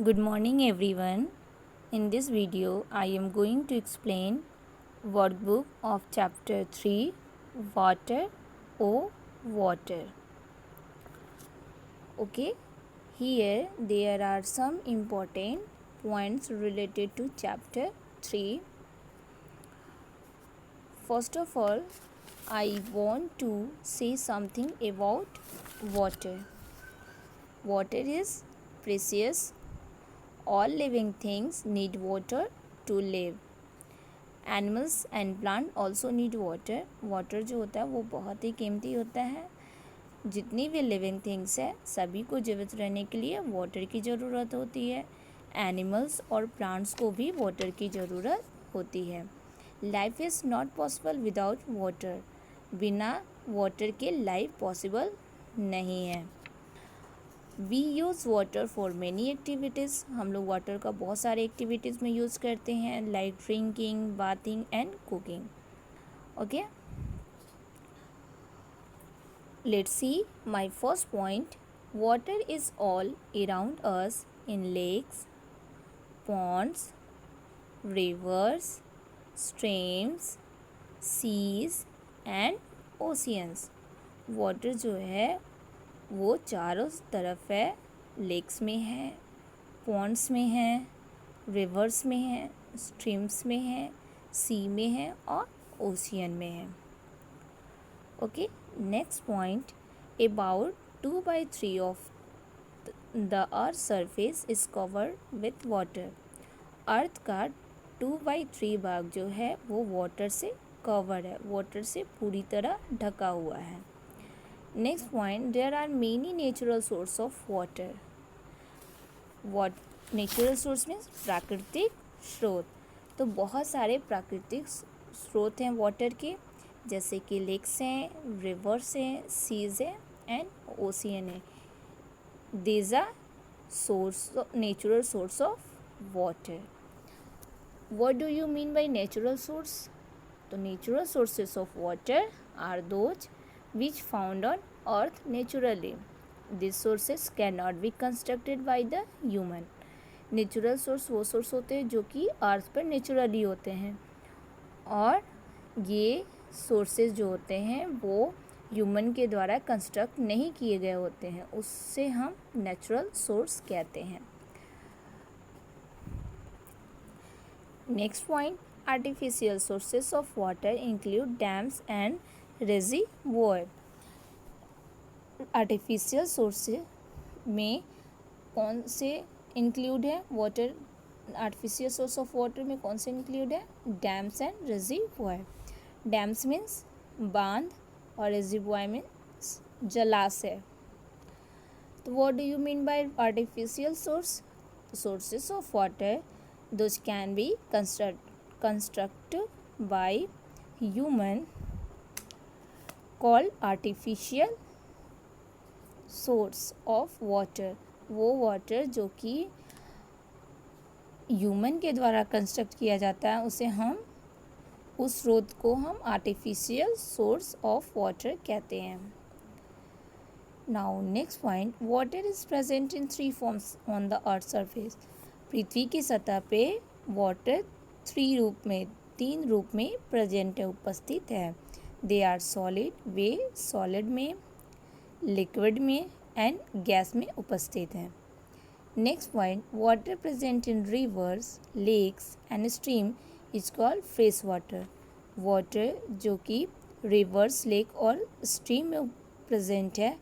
Good morning everyone. In this video I am going to explain workbook of chapter 3 Water O Water. Okay, here there are some important points related to chapter 3. First of all, I want to say something about water. Water is precious. All living things need water to live. Animals and plant also need water. Water जो होता है वो बहुत ही कीमती होता है. जितनी भी लिविंग थिंग्स है सभी को जीवित रहने के लिए वाटर की ज़रूरत होती है. एनिमल्स और प्लांट्स को भी वाटर की ज़रूरत होती है. Life is not possible without water. बिना वाटर के लाइफ पॉसिबल नहीं है. We use water for many activities. हम लोग वाटर का बहुत सारे एक्टिविटीज़ में यूज़ करते हैं, like drinking, bathing and cooking. Okay, let's see my first point. Water is all around us in lakes, ponds, rivers, streams, seas and oceans. Water जो है वो चारों तरफ है. लेक्स में है, पॉन्ड्स में है, रिवर्स में है, स्ट्रीम्स में है, सी में है और ओशियन में है. Okay, next point. About 2/3 of the earth surface is covered with water. Earth का 2/3 भाग जो है वो वाटर से कवर है, वाटर से पूरी तरह ढका हुआ है. Next point. There are many natural source of water. Natural source means प्राकृतिक स्रोत. तो बहुत सारे प्राकृतिक स्रोत हैं वाटर के, जैसे कि लेक्स हैं, रिवर्स हैं, सीज हैं एंड ओशियन है. These are natural source of water. What do you mean by natural source? तो natural sources of water are those which found on earth naturally. These sources cannot be constructed by the human. Natural source वो source होते हैं जो कि अर्थ पर naturally होते हैं, और ये सोर्सेज जो होते हैं वो ह्यूमन के द्वारा कंस्ट्रक्ट नहीं किए गए होते हैं. उससे हम नेचुरल सोर्स कहते हैं. Next point. Artificial sources of water include dams and reservoir. Artificial source में कौन से इंक्लूड है? Water artificial source of water में कौन से इंक्लूड है? Dams and reservoir. Dams means बांध और रेज़र्वोयर मीन्स जलाशय. तो what do you mean by artificial source? Sources of water those can be constructed by human called artificial source of water. वो water जो कि ह्यूमन के द्वारा कंस्ट्रक्ट किया जाता है उसे हम उस स्रोत को हम आर्टिफिशियल सोर्स ऑफ वाटर कहते हैं. Now next point. Water is present in 3 forms on the earth surface. पृथ्वी की सतह पे वाटर 3 रूप में प्रेजेंट है, उपस्थित है. They are solid. वे सॉलिड में, लिक्विड में एंड गैस में उपस्थित हैं. Next point. Water present in rivers, lakes and stream is called fresh water. Water जो कि रिवर्स, लेक और स्ट्रीम में प्रेजेंट है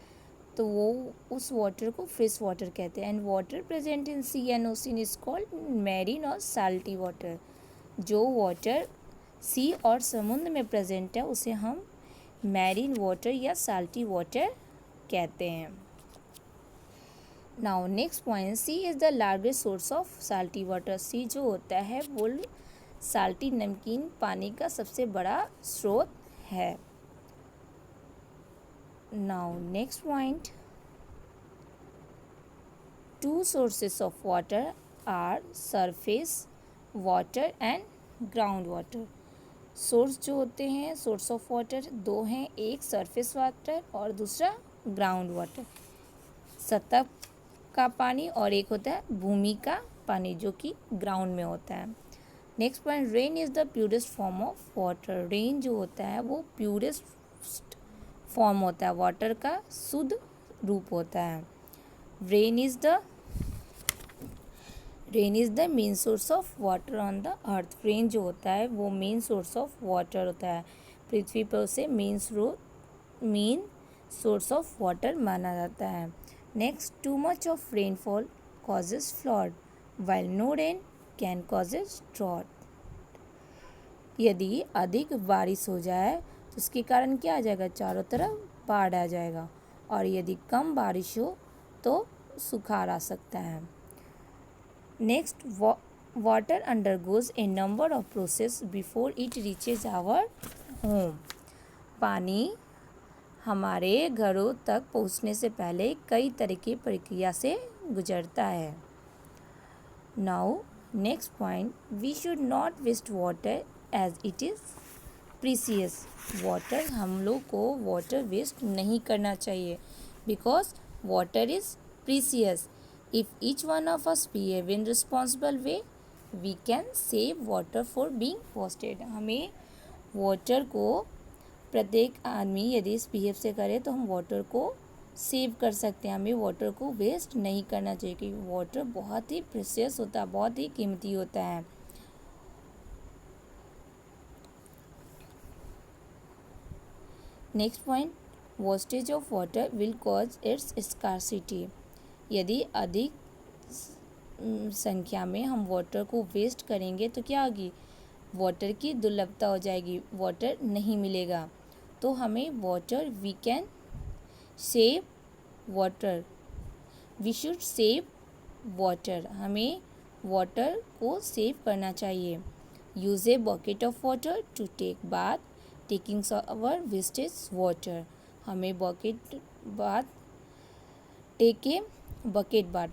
तो वो उस वाटर को फ्रेश वाटर कहते हैं. And water present in sea and ocean is called marine और साल्टी वाटर. जो वाटर सी और समुद्र में प्रेजेंट है उसे हम मैरीन वाटर या साल्टी वाटर कहते हैं. Now next point. Sea is the largest source of salty water. Sea जो होता है वो साल्टी नमकीन पानी का सबसे बड़ा स्रोत है. Now next point. 2 sources of water are surface water and ground water. Source जो होते हैं सोर्स ऑफ वाटर 2 हैं, एक सरफेस वाटर और दूसरा ग्राउंड वाटर. सतह का पानी और एक होता है भूमि का पानी जो कि ग्राउंड में होता है। Next point, rain is the purest form of water. Rain जो होता है वो प्योरेस्ट फॉर्म होता है, वाटर का शुद्ध रूप होता है। Rain is the main source of water on the earth. Rain जो होता है वो मेन सोर्स ऑफ वाटर होता है, पृथ्वी पर उसे मेन सोर्स ऑफ वाटर माना जाता है। Next, too much of rainfall causes flood while no rain can causes drought. यदि अधिक बारिश हो जाए तो उसके कारण क्या आ जाएगा, चारों तरफ बाढ़ आ जाएगा, और यदि कम बारिश हो तो सुखाड़ आ सकता है। Next, water undergoes a number of process before it reaches our home. पानी हमारे घरों तक पहुंचने से पहले कई तरह की प्रक्रिया से गुजरता है। Now next point, we should not waste water as it is precious. Water, हम लोग को वाटर वेस्ट नहीं करना चाहिए, because water is precious. If each one of us behave in responsible way we can save water for being wasted. हमें water को, प्रत्येक आदमी यदि इस बिहेव से करे तो हम वाटर को सेव कर सकते हैं। हमें वाटर को वेस्ट नहीं करना चाहिए, क्योंकि वाटर बहुत ही प्रेशियस होता है, बहुत ही कीमती होता है। Next point, wastage of water will cause it's scarcity. यदि अधिक संख्या में हम वाटर को वेस्ट करेंगे तो क्या होगी, वाटर की दुर्लभता हो जाएगी, वाटर नहीं मिलेगा। तो हमें water, we can save water, we should save water. हमें वाटर को सेव करना चाहिए। Use a bucket of water to take bath, taking shower wastage water. हमें बकेट बाथ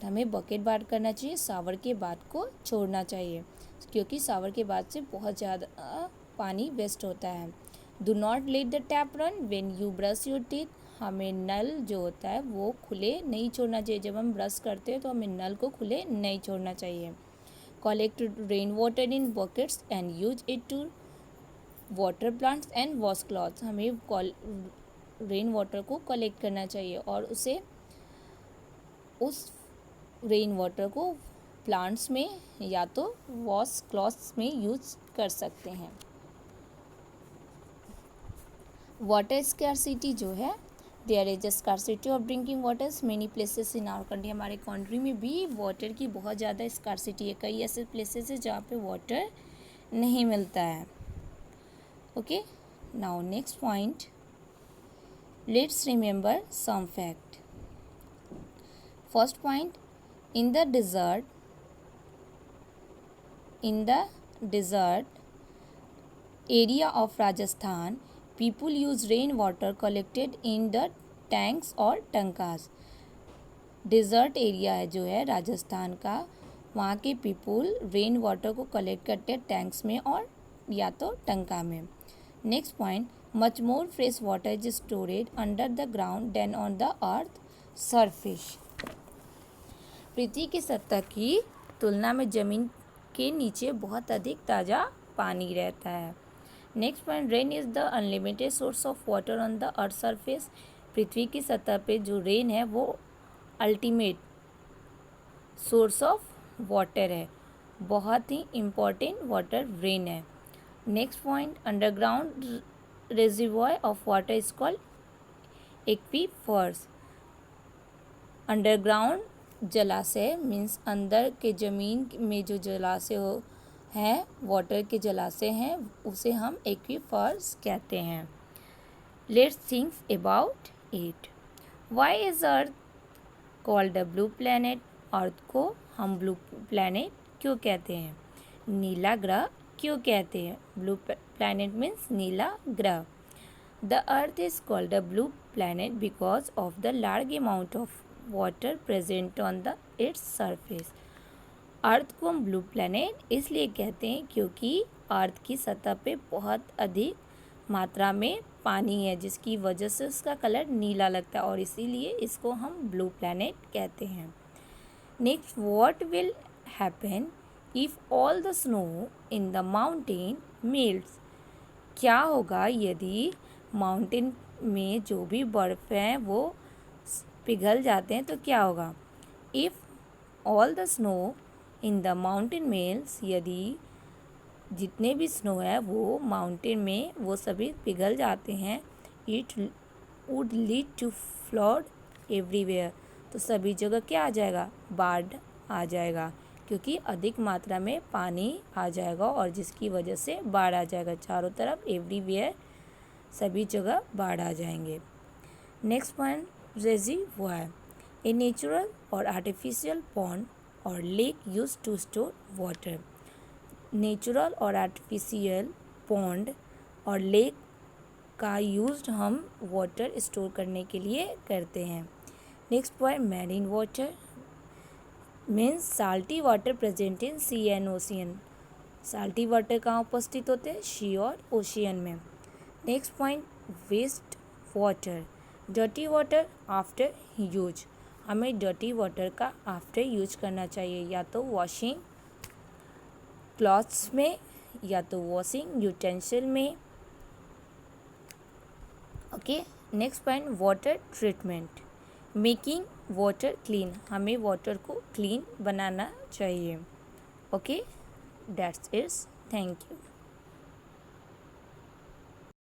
हमें बकेट बाथ करना चाहिए, शावर के बाद को छोड़ना चाहिए, क्योंकि शावर के बाद से बहुत ज़्यादा पानी वेस्ट होता है। Do not let the tap run when you brush your teeth. हमें नल जो होता है वो खुले नहीं छोड़ना चाहिए। जब हम ब्रश करते हैं तो हमें नल को खुले नहीं छोड़ना चाहिए। Collect rain water in buckets and use it to water plants and wash clothes. हमें रेन वाटर को कलेक्ट करना चाहिए और उस रेन वाटर को प्लांट्स में या तो वॉश क्लॉथ्स में यूज कर सकते हैं। वाटर स्कार्सिटी जो है, there is a scarcity of drinking waters many places in our country. हमारे कंट्री में भी वाटर की बहुत ज़्यादा स्कार्सिटी है। कई ऐसे प्लेसेस है जहाँ पे वाटर नहीं मिलता है। Okay, now next point, let's remember some fact. First point, in the desert area of Rajasthan, people use rainwater collected in the tanks or tankas। Desert area है जो है राजस्थान का, वहाँ के पीपुल रेन वाटर को कलेक्ट करते हैं tanks में और या तो टंका में। Next point, much more fresh water is stored under the ground than on the earth surface. पृथ्वी की सतह की तुलना में ज़मीन के नीचे बहुत अधिक ताज़ा पानी रहता है। Next point, rain is the unlimited source of water on the earth surface. पृथ्वी की सतह पे जो रेन है वो अल्टीमेट सोर्स ऑफ वाटर है, बहुत ही इम्पॉर्टेंट वाटर रेन है। Next point, underground reservoir of water is called aquifers. Underground जलाशय मीन्स अंदर के ज़मीन में जो जलाशय है, वाटर के जलाशय हैं, उसे हम एक्वीफर्स कहते हैं। Let's think about it. Why is earth called the blue planet. Earth को हम ब्लू प्लैनेट क्यों कहते हैं, नीला ग्रह क्यों कहते हैं। ब्लू प्लैनेट मीन्स नीला ग्रह। The earth is called the blue planet because of the large amount of water present on the its surface. Earth को हम ब्लू प्लैनेट इसलिए कहते हैं क्योंकि अर्थ की सतह पे बहुत अधिक मात्रा में पानी है, जिसकी वजह से उसका कलर नीला लगता है और इसीलिए इसको हम ब्लू प्लैनेट कहते हैं। Next, what will happen if all the snow in the mountain melts? क्या होगा यदि माउंटेन में जो भी बर्फ़ है वो पिघल जाते हैं तो क्या होगा? If all the snow in the mountain melts, यदि जितने भी स्नो है वो माउंटेन में वो सभी पिघल जाते हैं, it would lead to flood everywhere, तो सभी जगह क्या आ जाएगा? बाढ़ आ जाएगा, क्योंकि अधिक मात्रा में पानी आ जाएगा और जिसकी वजह से बाढ़ आ जाएगा। चारों तरफ एवरीवेयर सभी जगह बाढ़ आ जाएंगे। Next point, reservoir, a natural और आर्टिफिशियल पॉन्ड और lake use to store water. Natural और आर्टिफिशियल पॉन्ड और लेक का यूज हम वाटर स्टोर करने के लिए करते हैं। Next point, marine water means salty water present in sea and ocean. Salty water कहाँ उपस्थित होते हैं? सी और ओशियन में। Next point, waste water, dirty water after use. हमें डर्टी वाटर का आफ्टर यूज करना चाहिए, या तो वॉशिंग क्लॉथ्स में या तो वॉशिंग यूटेंसिल में। Okay. Next point, water treatment, making water clean. हमें वाटर को क्लीन बनाना चाहिए। Okay, that's it's. Thank you.